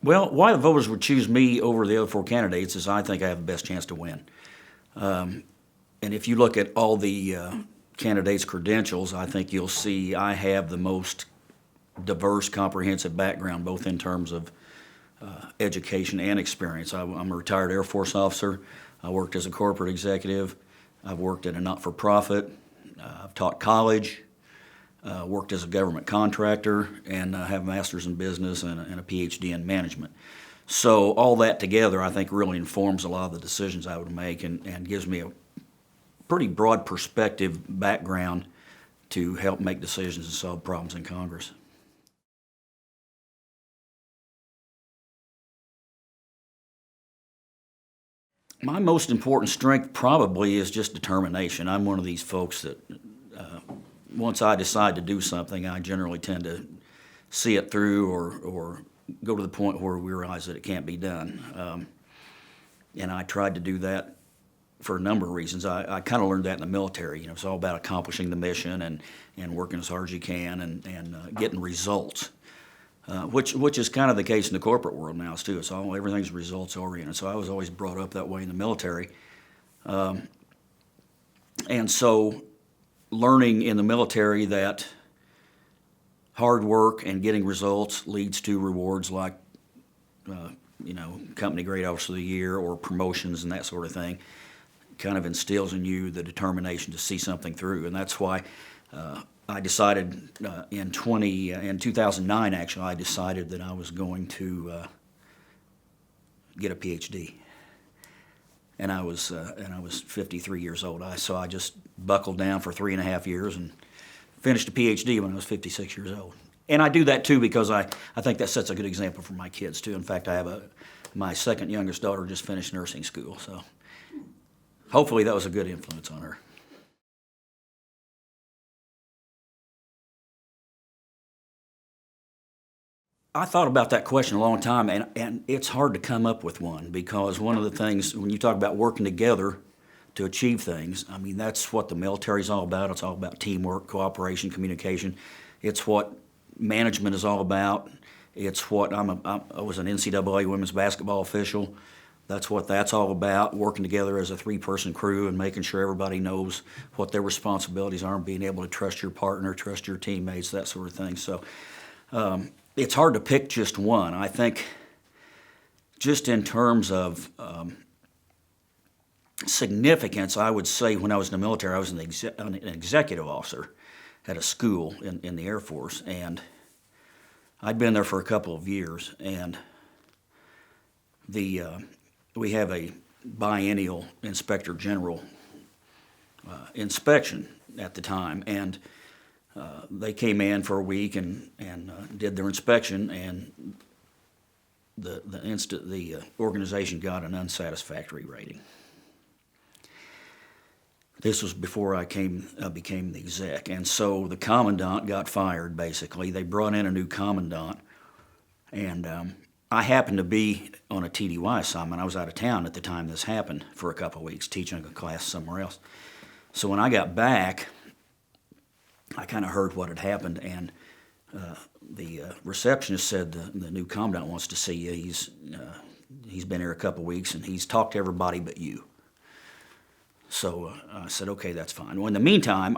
Well, why the voters would choose me over the other four candidates is I think I have the best chance to win. And if you look at all the candidates' credentials, I think you'll see I have the most diverse, comprehensive background, both in terms of education and experience. I'm a retired Air Force officer. I worked as a corporate executive. I've worked at a not-for-profit. I've taught college. Worked as a government contractor, and have a master's in business and a PhD in management. So all that together, I think, really informs a lot of the decisions I would make and gives me a pretty broad perspective background to help make decisions and solve problems in Congress. My most important strength probably is just determination. I'm one of these folks that once I decide to do something, I generally tend to see it through or go to the point where we realize that it can't be done. And I tried to do that for a number of reasons. I kind of learned that in the military. It's all about accomplishing the mission and working as hard as you can and getting results, which is kind of the case in the corporate world now too. Everything's results oriented. So I was always brought up that way in the military. And so learning in the military that hard work and getting results leads to rewards like, Company Great Officer of the Year or promotions and that sort of thing, kind of instills in you the determination to see something through. And that's why I decided in 2009, actually, I decided that I was going to get a PhD. And I was 53 years old. So I just buckled down for 3.5 years and finished a PhD when I was 56 years old. And I do that too because I think that sets a good example for my kids too. In fact, I have my second youngest daughter just finished nursing school, so hopefully that was a good influence on her. I thought about that question a long time, and it's hard to come up with one because one of the things, when you talk about working together to achieve things, I mean, that's what the military's all about. It's all about teamwork, cooperation, communication. It's what management is all about. It's what I was an NCAA women's basketball official. That's what that's all about, working together as a three-person crew and making sure everybody knows what their responsibilities are and being able to trust your partner, trust your teammates, that sort of thing. So it's hard to pick just one. I think just in terms of significance, I would say when I was in the military, I was an executive officer at a school in the Air Force, and I'd been there for a couple of years, and we have a biennial inspector general inspection at the time, and they came in for a week and did their inspection, and the organization got an unsatisfactory rating. This was before I became the exec, and so the commandant got fired, basically. They brought in a new commandant, and I happened to be on a TDY assignment. I was out of town at the time this happened for a couple of weeks, teaching a class somewhere else. So when I got back, I kind of heard what had happened, and the receptionist said the new commandant wants to see you. He's been here a couple of weeks, and he's talked to everybody but you. So I said, okay, that's fine. Well, in the meantime,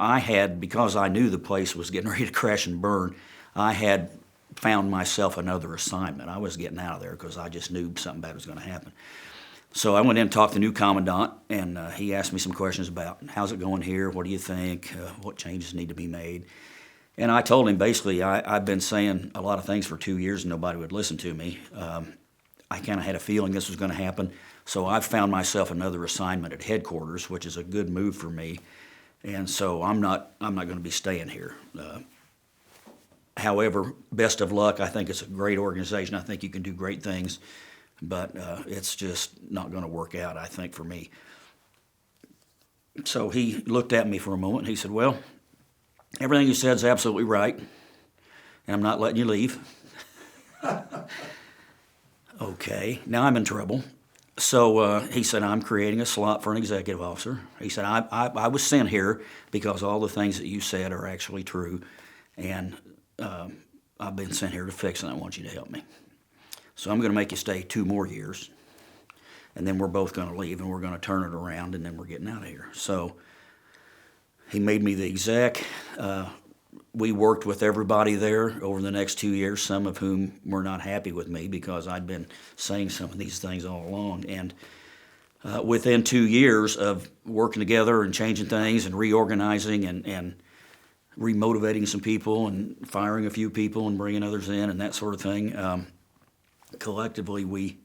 because I knew the place was getting ready to crash and burn, I had found myself another assignment. I was getting out of there because I just knew something bad was going to happen. So I went in and talked to the new commandant, and he asked me some questions about how's it going here, what do you think, what changes need to be made. And I told him basically I've been saying a lot of things for 2 years and nobody would listen to me. I kind of had a feeling this was going to happen. So I found myself another assignment at headquarters, which is a good move for me. And so I'm not going to be staying here. However, best of luck. I think it's a great organization. I think you can do great things, but it's just not going to work out, I think, for me. So he looked at me for a moment and he said, well, everything you said is absolutely right, and I'm not letting you leave. Okay, now I'm in trouble. So he said, I'm creating a slot for an executive officer. He said, I was sent here because all the things that you said are actually true, and I've been sent here to fix it, and I want you to help me. so I'm going to make you stay 2 more years, and then we're both going to leave, and we're going to turn it around, and then we're getting out of here. So he made me the exec. We worked with everybody there over the next 2 years, some of whom were not happy with me because I'd been saying some of these things all along. And within 2 years of working together and changing things and reorganizing and remotivating some people and firing a few people and bringing others in and that sort of thing, collectively we,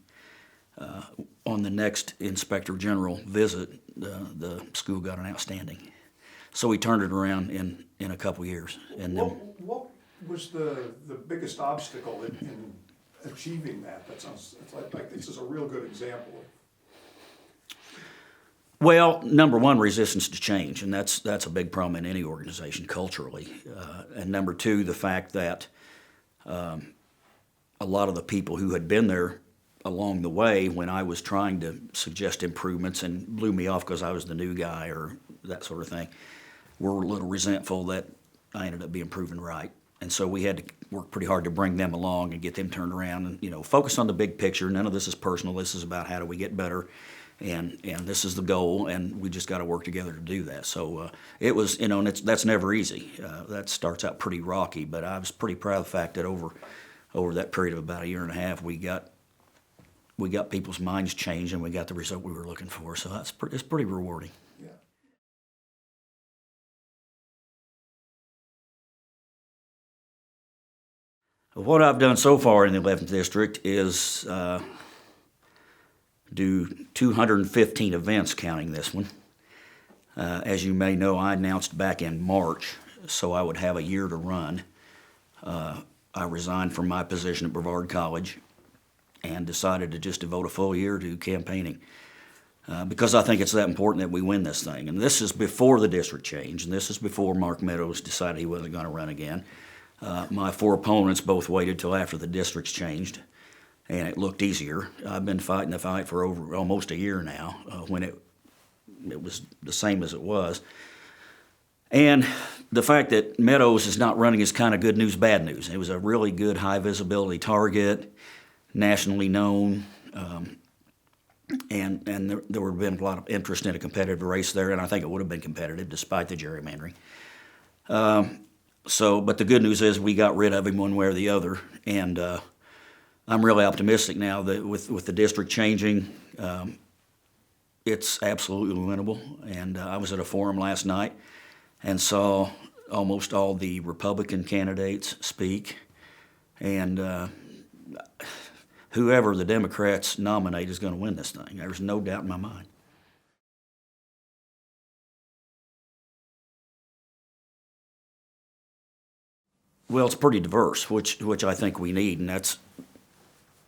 on the next Inspector General visit, the school got an outstanding. So we turned it around in a couple years. And then, what was the biggest obstacle in achieving that? That sounds like this is a real good example. well, number one, resistance to change, and that's a big problem in any organization culturally. And number two, the fact that a lot of the people who had been there along the way when I was trying to suggest improvements and blew me off because I was the new guy or that sort of thing, were a little resentful that I ended up being proven right. And so we had to work pretty hard to bring them along and get them turned around and, focus on the big picture. None of this is personal. This is about how do we get better, and this is the goal, and we just got to work together to do that. So it was, and that's never easy. That starts out pretty rocky, but I was pretty proud of the fact that over that period of about a year and a half, we got people's minds changed, and we got the result we were looking for. So it's pretty rewarding. Yeah. What I've done so far in the 11th District is do 215 events, counting this one. As you may know, I announced back in March, so I would have a year to run. I resigned from my position at Brevard College and decided to just devote a full year to campaigning because I think it's that important that we win this thing. And this is before the district change, and this is before Mark Meadows decided he wasn't going to run again. My 4 opponents both waited till after the districts changed, and it looked easier. I've been fighting the fight for over almost a year now, when it was the same as it was. And the fact that Meadows is not running is kind of good news, bad news. It was a really good high visibility target, nationally known, and there would have been a lot of interest in a competitive race there, and I think it would have been competitive despite the gerrymandering. But the good news is we got rid of him one way or the other, and I'm really optimistic now that with the district changing, it's absolutely winnable. And I was at a forum last night and saw almost all the Republican candidates speak, and whoever the Democrats nominate is going to win this thing. There's no doubt in my mind. Well, it's pretty diverse, which I think we need, and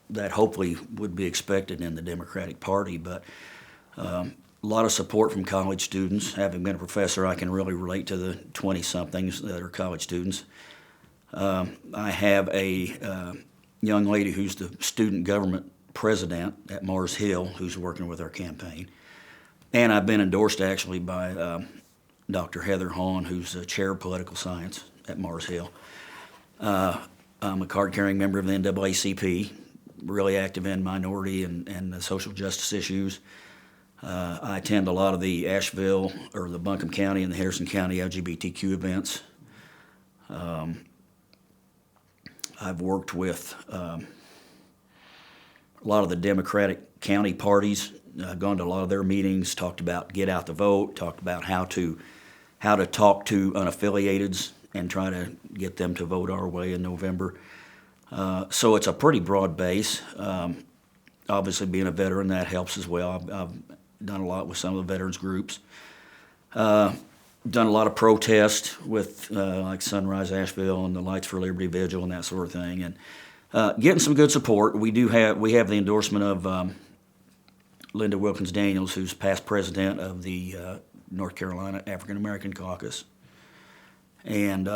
that hopefully would be expected in the Democratic Party. But a lot of support from college students. Having been a professor, I can really relate to the 20-somethings that are college students. I have a young lady who's the student government president at Mars Hill who's working with our campaign. And I've been endorsed actually by Dr. Heather Hahn, who's the chair of political science at Mars Hill. I'm a card-carrying member of the NAACP, really active in minority and the social justice issues. I attend a lot of the Asheville or the Buncombe County and the Harrison County LGBTQ events. I've worked with a lot of the Democratic county parties, gone to a lot of their meetings, talked about get out the vote, talked about how to talk to unaffiliateds and try to get them to vote our way in November. So it's a pretty broad base. Obviously, being a veteran, that helps as well. I've done a lot with some of the veterans groups. Done a lot of protest with like Sunrise Asheville and the Lights for Liberty Vigil and that sort of thing, and getting some good support. We have the endorsement of Linda Wilkins Daniels, who's past president of the North Carolina African American Caucus, and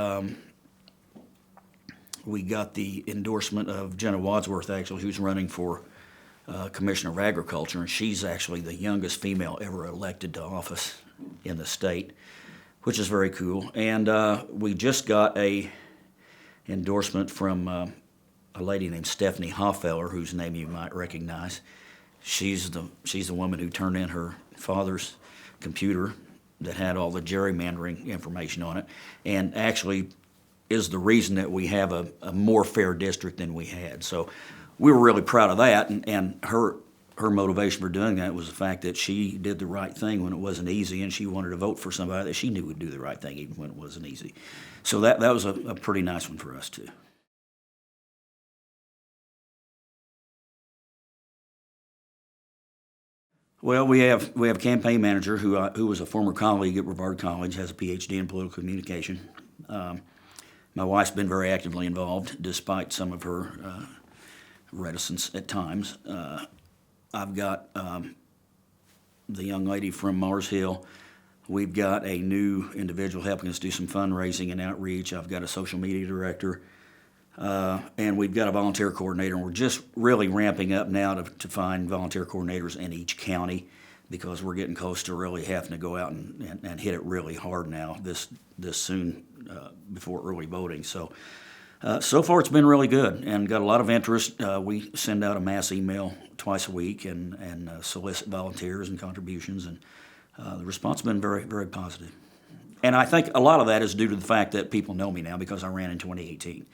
we got the endorsement of Jenna Wadsworth, actually, who's running for Commissioner of Agriculture, and she's actually the youngest female ever elected to office in the state, which is very cool. And we just got a endorsement from a lady named Stephanie Hoffeller, whose name you might recognize. She's the woman who turned in her father's computer that had all the gerrymandering information on it, and actually is the reason that we have a more fair district than we had. So we were really proud of that, and her motivation for doing that was the fact that she did the right thing when it wasn't easy, and she wanted to vote for somebody that she knew would do the right thing even when it wasn't easy. So that was a pretty nice one for us too. Well, we have a campaign manager who was a former colleague at Brevard College, has a PhD in political communication. My wife's been very actively involved, despite some of her reticence at times. I've got the young lady from Mars Hill. We've got a new individual helping us do some fundraising and outreach. I've got a social media director. And we've got a volunteer coordinator, and we're just really ramping up now to find volunteer coordinators in each county, because we're getting close to really having to go out and hit it really hard now this soon before early voting. So far it's been really good and got a lot of interest. We send out a mass email twice a week and solicit volunteers and contributions, and the response has been very, very positive. And I think a lot of that is due to the fact that people know me now because I ran in 2018.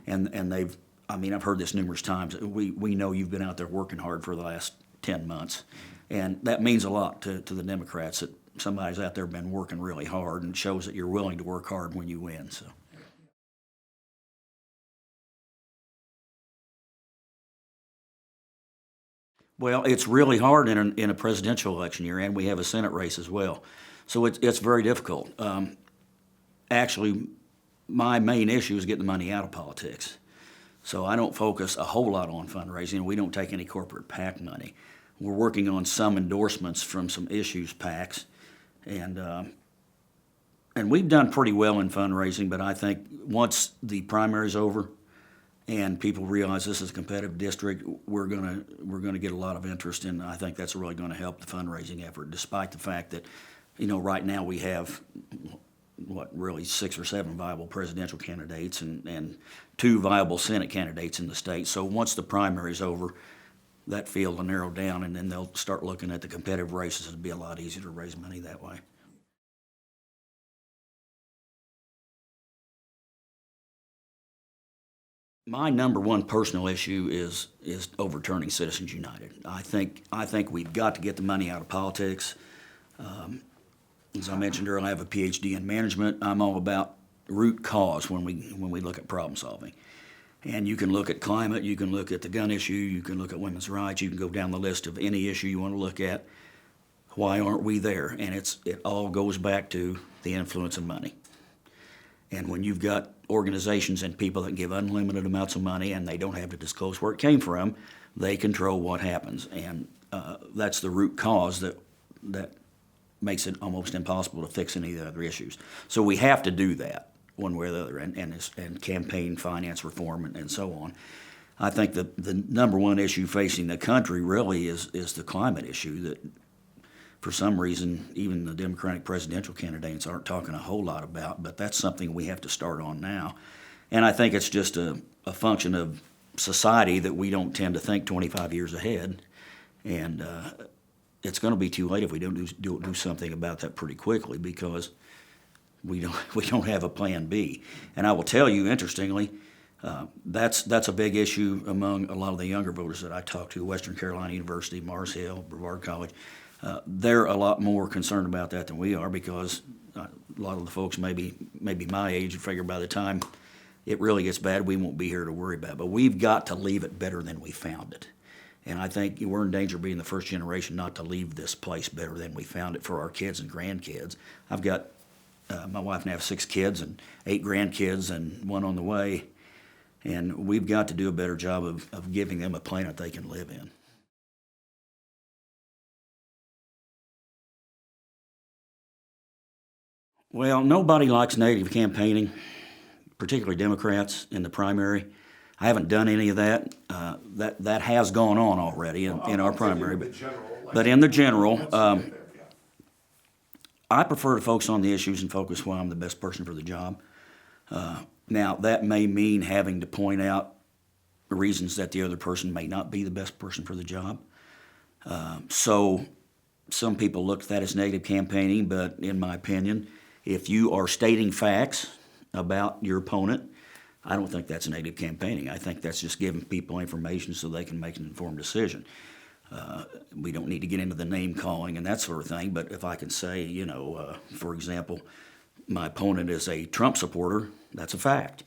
And I've heard this numerous times. We know you've been out there working hard for the last 10 months. And that means a lot to the Democrats, that somebody's out there been working really hard, and shows that you're willing to work hard when you win. So. Well, it's really hard in a presidential election year, and we have a Senate race as well. So it's very difficult. Actually, my main issue is getting the money out of politics. So I don't focus a whole lot on fundraising. We don't take any corporate PAC money. We're working on some endorsements from some issues PACs, and we've done pretty well in fundraising. But I think once the primary's over and people realize this is a competitive district, we're gonna get a lot of interest, and I think that's really going to help the fundraising effort. Despite the fact that, right now we have really 6 or 7 viable presidential candidates and 2 viable Senate candidates in the state. So once the primary's over, that field will narrow down, and then they'll start looking at the competitive races. It'll be a lot easier to raise money that way. My number one personal issue is overturning Citizens United. I think we've got to get the money out of politics. As I mentioned earlier, I have a PhD in management. I'm all about root cause when we look at problem solving. And you can look at climate, you can look at the gun issue, you can look at women's rights, you can go down the list of any issue you want to look at. Why aren't we there? And it all goes back to the influence of money. And when you've got organizations and people that give unlimited amounts of money and they don't have to disclose where it came from, they control what happens. And that's the root cause that makes it almost impossible to fix any of the other issues. So we have to do that one way or the other, and campaign finance reform and so on. I think the number one issue facing the country really is the climate issue that, for some reason, even the Democratic presidential candidates aren't talking a whole lot about, but that's something we have to start on now. And I think it's just a function of society that we don't tend to think 25 years ahead, and it's going to be too late if we don't do something about that pretty quickly, because we don't have a plan B. And I will tell you, interestingly, that's a big issue among a lot of the younger voters that I talk to. Western Carolina University, Mars Hill, Brevard College. They're a lot more concerned about that than we are, because a lot of the folks maybe my age figure by the time it really gets bad, we won't be here to worry about it. But we've got to leave it better than we found it. And I think we're in danger of being the first generation not to leave this place better than we found it for our kids and grandkids. I've got my wife and I have 6 kids and 8 grandkids and 1 on the way. And we've got to do a better job of giving them a planet they can live in. Well, nobody likes negative campaigning, particularly Democrats in the primary. I haven't done any of that. That has gone on already in our primary. But in the general, I prefer to focus on the issues and focus why I'm the best person for the job. Now, that may mean having to point out reasons that the other person may not be the best person for the job. So some people look at that as negative campaigning, but in my opinion, if you are stating facts about your opponent, I don't think that's negative campaigning. I think that's just giving people information so they can make an informed decision. We don't need to get into the name calling and that sort of thing, but if I can say, for example, my opponent is a Trump supporter, that's a fact.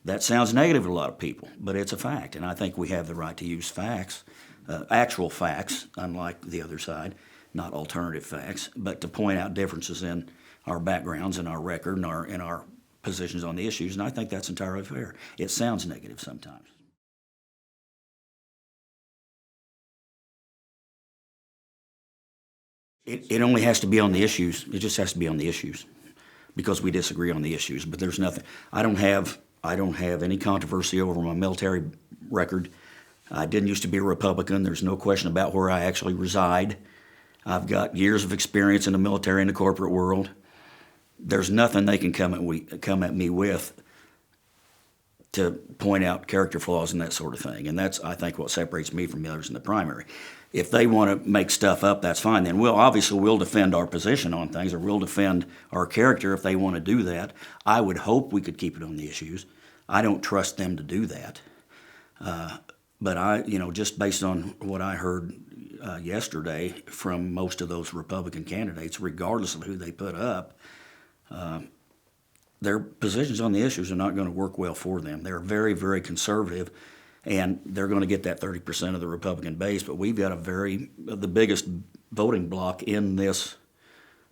That sounds negative to a lot of people, but it's a fact, and I think we have the right to use facts, actual facts, unlike the other side, not alternative facts, but to point out differences in our backgrounds and our record and our positions on the issues, and I think that's entirely fair. It sounds negative sometimes. It only has to be on the issues. It just has to be on the issues because we disagree on the issues. But there's nothing. I don't have any controversy over my military record. I didn't used to be a Republican. There's no question about where I actually reside. I've got years of experience in the military and the corporate world. There's nothing they can come at me with to point out character flaws and that sort of thing. And that's, I think, what separates me from the others in the primary. If they want to make stuff up, that's fine. Then we'll defend our position on things, or we'll defend our character if they want to do that. I would hope we could keep it on the issues. I don't trust them to do that. But just based on what I heard yesterday from most of those Republican candidates, regardless of who they put up, their positions on the issues are not going to work well for them. They're very, very conservative, and they're going to get that 30% of the Republican base. But we've got the biggest voting bloc in this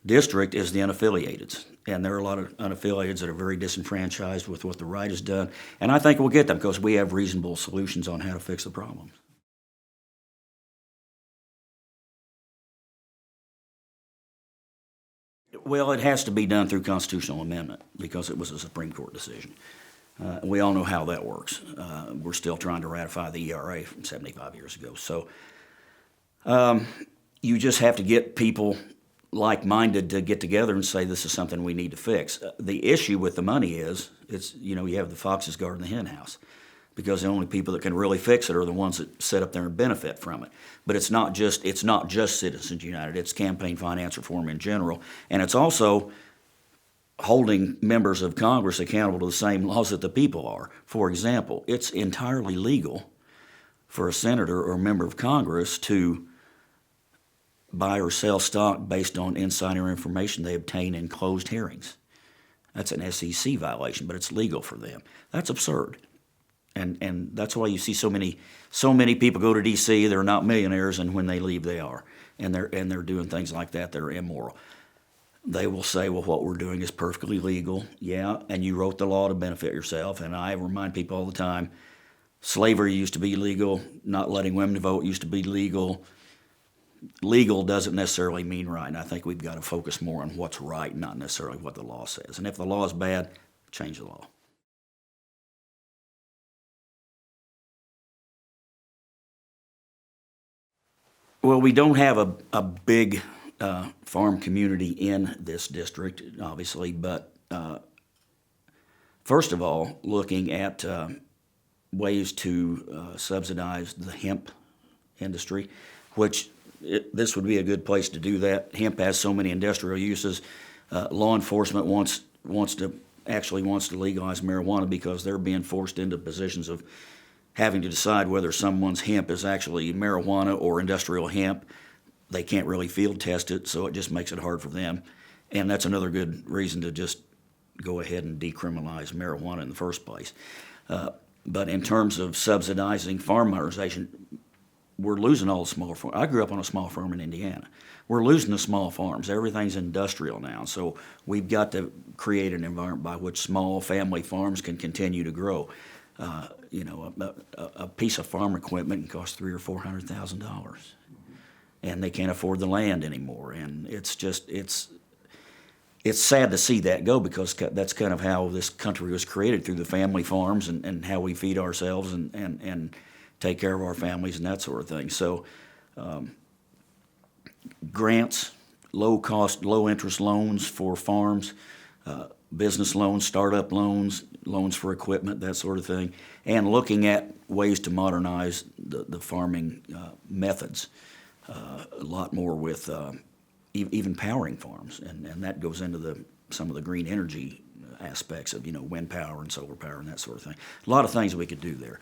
district is the unaffiliated. And there are a lot of unaffiliated that are very disenfranchised with what the right has done. And I think we'll get them because we have reasonable solutions on how to fix the problems. Well, it has to be done through constitutional amendment because it was a Supreme Court decision. We all know how that works. We're still trying to ratify the ERA from 75 years ago. So you just have to get people like-minded to get together and say this is something we need to fix. The issue with the money is, you have the foxes guarding the hen house because the only people that can really fix it are the ones that sit up there and benefit from it. But it's not just Citizens United, it's campaign finance reform in general, and it's also holding members of Congress accountable to the same laws that the people are. For example, it's entirely legal for a senator or a member of Congress to buy or sell stock based on insider information they obtain in closed hearings. That's an SEC violation, but it's legal for them. That's absurd. And that's why you see so many people go to D.C. They're not millionaires, and when they leave, they are, and they're doing things like that that are immoral. They will say, "Well, what we're doing is perfectly legal." Yeah, and you wrote the law to benefit yourself. And I remind people all the time, slavery used to be legal. Not letting women vote used to be legal. Legal doesn't necessarily mean right, and I think we've got to focus more on what's right, not necessarily what the law says. And if the law is bad, change the law. Well, we don't have a big farm community in this district, obviously, but first of all, looking at ways to subsidize the hemp industry, which this would be a good place to do that. Hemp has so many industrial uses. Law enforcement wants to legalize marijuana because they're being forced into positions of having to decide whether someone's hemp is actually marijuana or industrial hemp. They can't really field test it, so it just makes it hard for them. And that's another good reason to just go ahead and decriminalize marijuana in the first place. But in terms of subsidizing farm modernization, we're losing all the small farms. I grew up on a small farm in Indiana. We're losing the small farms. Everything's industrial now. So we've got to create an environment by which small family farms can continue to grow. A piece of farm equipment can cost $300,000 or $400,000, and they can't afford the land anymore. And it's sad to see that go because that's kind of how this country was created, through the family farms and how we feed ourselves and take care of our families and that sort of thing. So grants, low-cost, low-interest loans for farms, business loans, startup loans, loans for equipment, that sort of thing, and looking at ways to modernize the farming methods a lot more with even powering farms, and that goes into some of the green energy aspects of wind power and solar power and that sort of thing. A lot of things we could do there.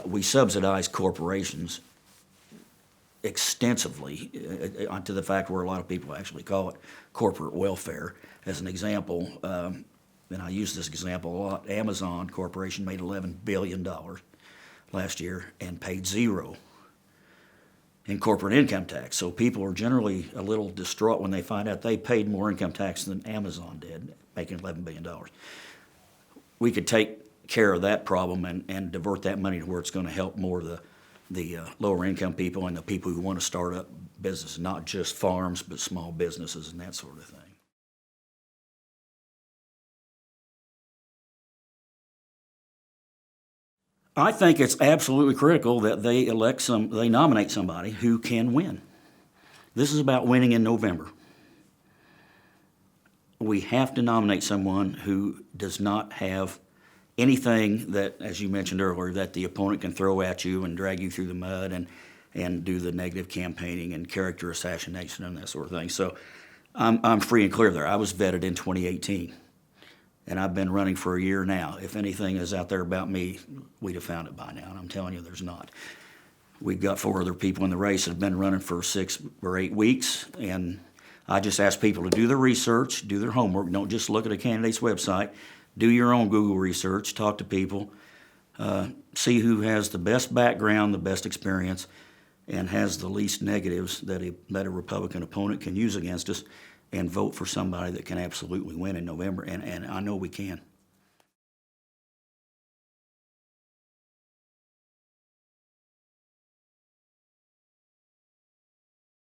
We subsidize corporations extensively to the fact where a lot of people actually call it corporate welfare. As an example, and I use this example a lot, Amazon Corporation made $11 billion last year and paid zero in corporate income tax. So people are generally a little distraught when they find out they paid more income tax than Amazon did, making $11 billion. We could take care of that problem and divert that money to where it's going to help more the lower income people and the people who want to start up businesses, not just farms, but small businesses and that sort of thing. I think it's absolutely critical that they nominate somebody who can win. This is about winning in November. We have to nominate someone who does not have anything that, as you mentioned earlier, that the opponent can throw at you and drag you through the mud and do the negative campaigning and character assassination and that sort of thing. So I'm free and clear there. I was vetted in 2018. And I've been running for a year now. If anything is out there about me, we'd have found it by now, and I'm telling you there's not. We've got 4 other people in the race that have been running for 6 or 8 weeks, and I just ask people to do their research, do their homework. Don't just look at a candidate's website. Do your own Google research, talk to people, see who has the best background, the best experience, and has the least negatives that a Republican opponent can use against us, and vote for somebody that can absolutely win in November, and I know we can.